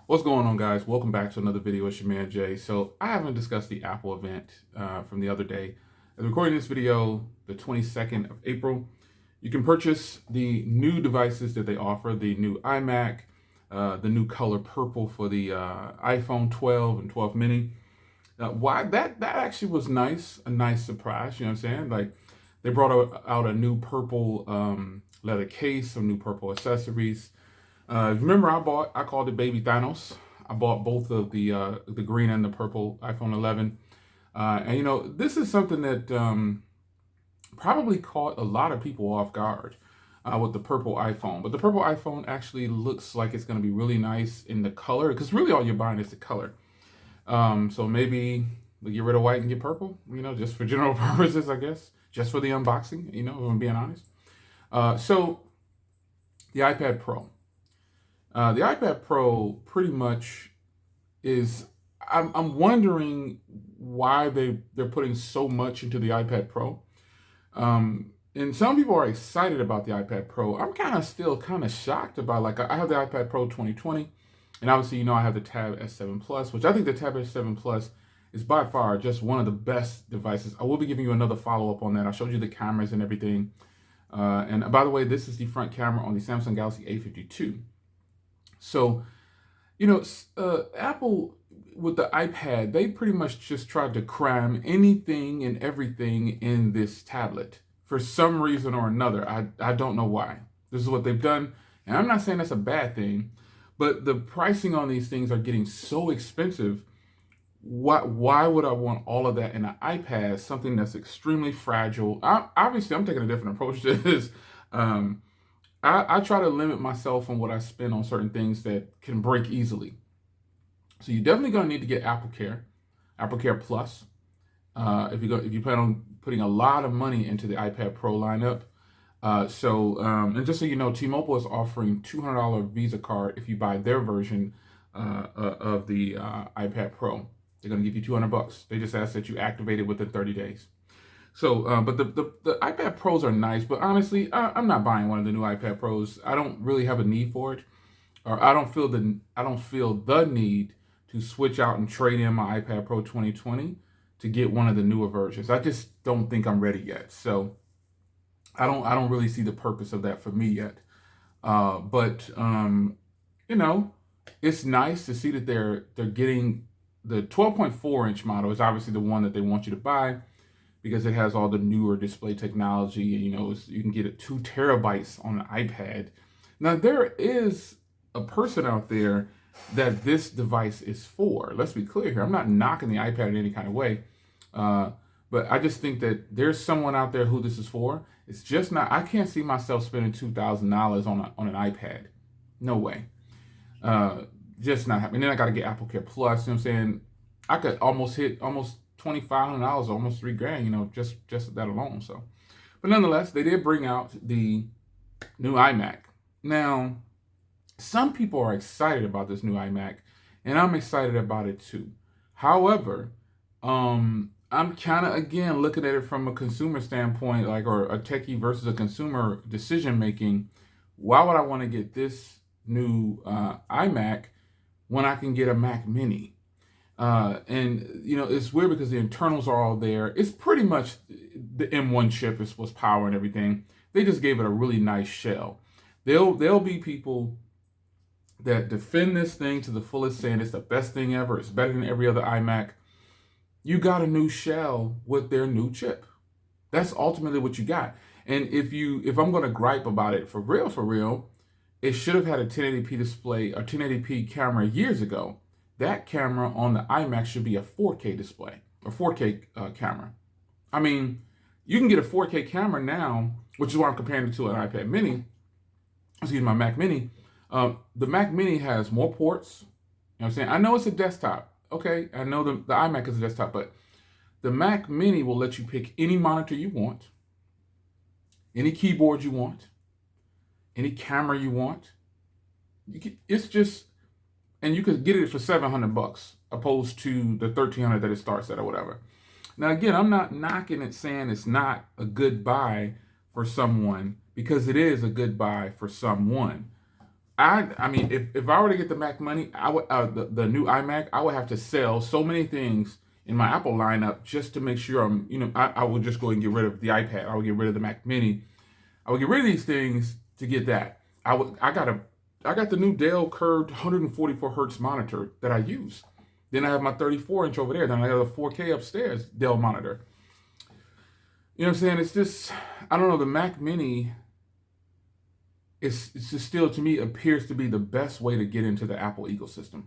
What's going on, guys? Welcome back to another video. It's your man Jay. So I haven't discussed the Apple event from the other day. I'm recording this video the 22nd of April. You can purchase the new devices that they offer, the new iMac, the new color purple for the iPhone 12 and 12 mini. Why that actually was nice, a nice surprise. You know what I'm saying? Like they brought out a new purple leather case, some new purple accessories. Remember, I called it Baby Thanos. I bought both of the green and the purple iPhone 11, and this is something that probably caught a lot of people off guard with the purple iPhone. But the purple iPhone actually looks like it's going to be really nice in the color, because really all you're buying is the color. So maybe we get rid of white and get purple. Just for general purposes, I guess, just for the unboxing. If I'm being honest. So the iPad Pro. The iPad Pro pretty much is. I'm wondering why they're putting so much into the iPad Pro. And some people are excited about the iPad Pro. I'm still kind of shocked about, like, I have the iPad Pro 2020, and obviously I have the Tab S7 Plus, which I think the Tab S7 Plus is by far just one of the best devices. I will be giving you another follow-up on that. I showed you the cameras and everything. And by the way, this is the front camera on the Samsung Galaxy A52. So, Apple with the iPad, they pretty much just tried to cram anything and everything in this tablet for some reason or another. I don't know why. This is what they've done. And I'm not saying that's a bad thing, but the pricing on these things are getting so expensive. Why would I want all of that in an iPad, something that's extremely fragile? Obviously, I'm taking a different approach to this. I try to limit myself on what I spend on certain things that can break easily. So you're definitely going to need to get Apple Care Plus, if you plan on putting a lot of money into the iPad Pro lineup. And just so you know, T-Mobile is offering $200 Visa card if you buy their version of the iPad Pro. They're going to give you $200. They just ask that you activate it within 30 days. So, but the iPad Pros are nice, but honestly, I'm not buying one of the new iPad Pros. I don't really have a need for it, or I don't feel the need to switch out and trade in my iPad Pro 2020 to get one of the newer versions. I just don't think I'm ready yet. So, I don't really see the purpose of that for me yet. But it's nice to see that they're getting the 12.4-inch model is obviously the one that they want you to buy, because it has all the newer display technology, and you can get it 2 terabytes on an iPad. Now there is a person out there that this device is for. Let's be clear here. I'm not knocking the iPad in any kind of way, but I just think that there's someone out there who this is for. It's just not. I can't see myself spending $2,000 on an iPad. No way. Just not happening. Then I got to get Apple Care Plus. You know what I'm saying? I could almost hit $2,500, almost $3,000, just that alone. So, but nonetheless, they did bring out the new iMac. Now, some people are excited about this new iMac, and I'm excited about it too. However, I'm kind of, again, looking at it from a consumer standpoint, or a techie versus a consumer decision making. Why would I want to get this new iMac when I can get a Mac Mini? And it's weird because the internals are all there. It's pretty much the M1 chip is what's powering everything. They just gave it a really nice shell. There'll be people that defend this thing to the fullest, saying it's the best thing ever. It's better than every other iMac. You got a new shell with their new chip. That's ultimately what you got. And if I'm going to gripe about it for real, it should have had a 1080p display, a 1080p camera years ago. That camera on the iMac should be a 4K display, a 4K camera. I mean, you can get a 4K camera now, which is why I'm comparing it to an iPad mini. My Mac Mini. The Mac Mini has more ports. You know what I'm saying? I know it's a desktop. Okay, I know the iMac is a desktop, but the Mac Mini will let you pick any monitor you want, any keyboard you want, any camera you want. And you could get it for $700 opposed to the $1,300 that it starts at or whatever. Now, again, I'm not knocking it, saying it's not a good buy for someone, because it is a good buy for someone. I mean, if I were to get the Mac Mini, I would the new iMac, I would have to sell so many things in my Apple lineup just to make sure I would just go and get rid of the iPad. I would get rid of the Mac Mini. I would get rid of these things to get that. I got the new Dell curved 144 hertz monitor that I use. Then I have my 34-inch over there. Then I got a 4K upstairs Dell monitor. You know what I'm saying? It's just, I don't know, the Mac Mini it's just still, to me, appears to be the best way to get into the Apple ecosystem.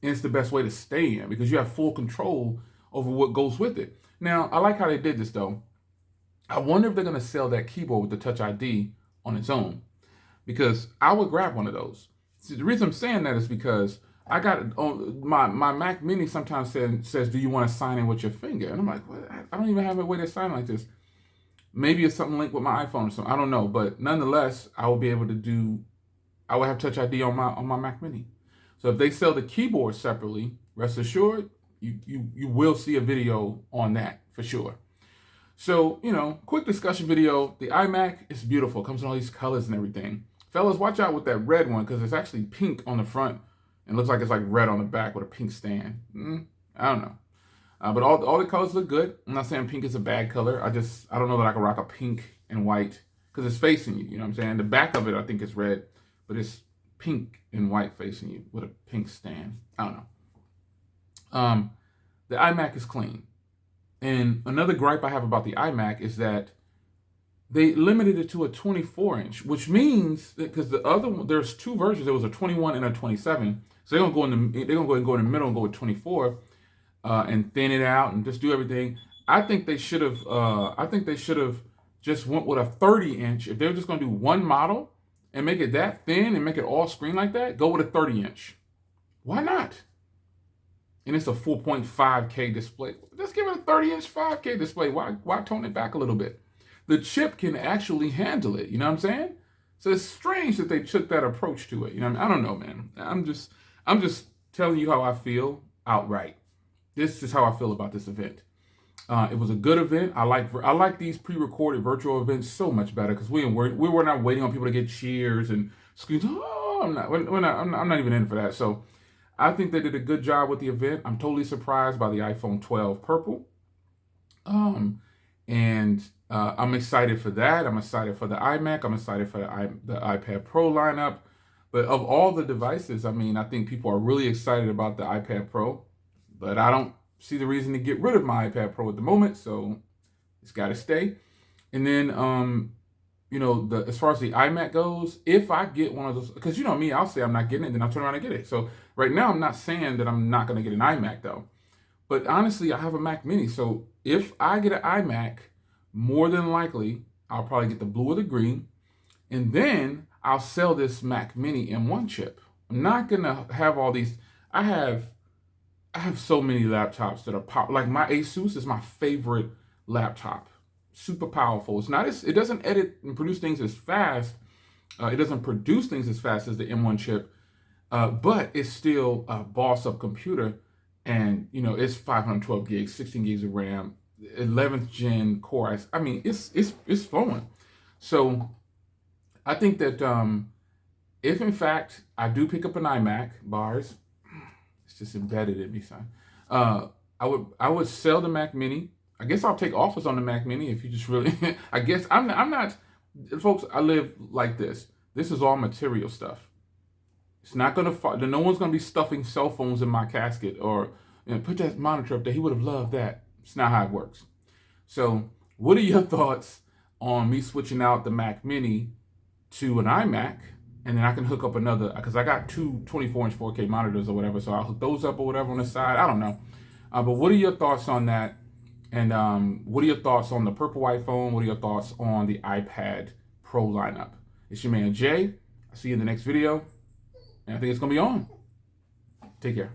And it's the best way to stay in because you have full control over what goes with it. Now, I like how they did this though. I wonder if they're going to sell that keyboard with the Touch ID on its own, because I would grab one of those. See, the reason I'm saying that is because I got on my Mac Mini sometimes says, "Do you want to sign in with your finger?" And I'm like, what? I don't even have a way to sign like this. Maybe it's something linked with my iPhone or something. I don't know, but nonetheless, I will be able to do. I will have Touch ID on my Mac Mini. So if they sell the keyboard separately, rest assured, you will see a video on that for sure. So, quick discussion video. The iMac is beautiful. It comes in all these colors and everything. Fellas, watch out with that red one because it's actually pink on the front and looks like it's like red on the back with a pink stand. I don't know. But all the colors look good. I'm not saying pink is a bad color. I don't know that I can rock a pink and white because it's facing you. You know what I'm saying? The back of it, I think, is red, but it's pink and white facing you with a pink stand. I don't know. The iMac is clean. And another gripe I have about the iMac is that they limited it to a 24-inch, which means that because the other one, there's two versions. There was a 21 and a 27. So they're gonna go and go in the middle and go with 24. And thin it out and just do everything. I think they should have. Just went with a 30-inch. If they were just going to do one model and make it that thin and make it all screen like that, go with a 30-inch. Why not? And it's a 4.5K display. Let's give it a 30-inch 5K display. Why tone it back a little bit? The chip can actually handle it. You know what I'm saying? So it's strange that they took that approach to it. You know what I mean? I don't know, man. I'm just telling you how I feel outright. This is how I feel about this event. It was a good event. I like these pre-recorded virtual events so much better because we were not waiting on people to get cheers and screams. Oh, I'm not even in for that. So I think they did a good job with the event. I'm totally surprised by the iPhone 12 purple. And I'm excited for that. I'm excited for the iMac. I'm excited for the iPad Pro lineup. But of all the devices, I mean, I think people are really excited about the iPad Pro. But I don't see the reason to get rid of my iPad Pro at the moment, so it's got to stay. And then, as far as the iMac goes, if I get one of those, because you know me, I'll say I'm not getting it, then I'll turn around and get it. So right now, I'm not saying that I'm not going to get an iMac though. But honestly, I have a Mac Mini, so if I get an iMac, more than likely, I'll probably get the blue or the green, and then I'll sell this Mac Mini M1 chip. I'm not going to have all these. I have so many laptops that are like my Asus is my favorite laptop. Super powerful. It doesn't edit and produce things as fast. It doesn't produce things as fast as the M1 chip, but it's still a boss up computer. And it's 512 gigs, 16 gigs of RAM, 11th gen Core. I mean, it's flowing. So I think that if in fact I do pick up an iMac, bars. It's just embedded in me, son. I would sell the Mac Mini. I guess I'll take offers on the Mac Mini if you just really. I guess I'm not, folks. I live like this. This is all material stuff. It's not gonna. No one's gonna be stuffing cell phones in my casket or put that monitor up there. He would have loved that. It's not how it works. So, what are your thoughts on me switching out the Mac Mini to an iMac? And then I can hook up another, because I got two 24-inch 4K monitors or whatever, so I'll hook those up or whatever on the side. I don't know. But what are your thoughts on that? And what are your thoughts on the purple iPhone? What are your thoughts on the iPad Pro lineup? It's your man, Jay. I'll see you in the next video. And I think it's going to be on. Take care.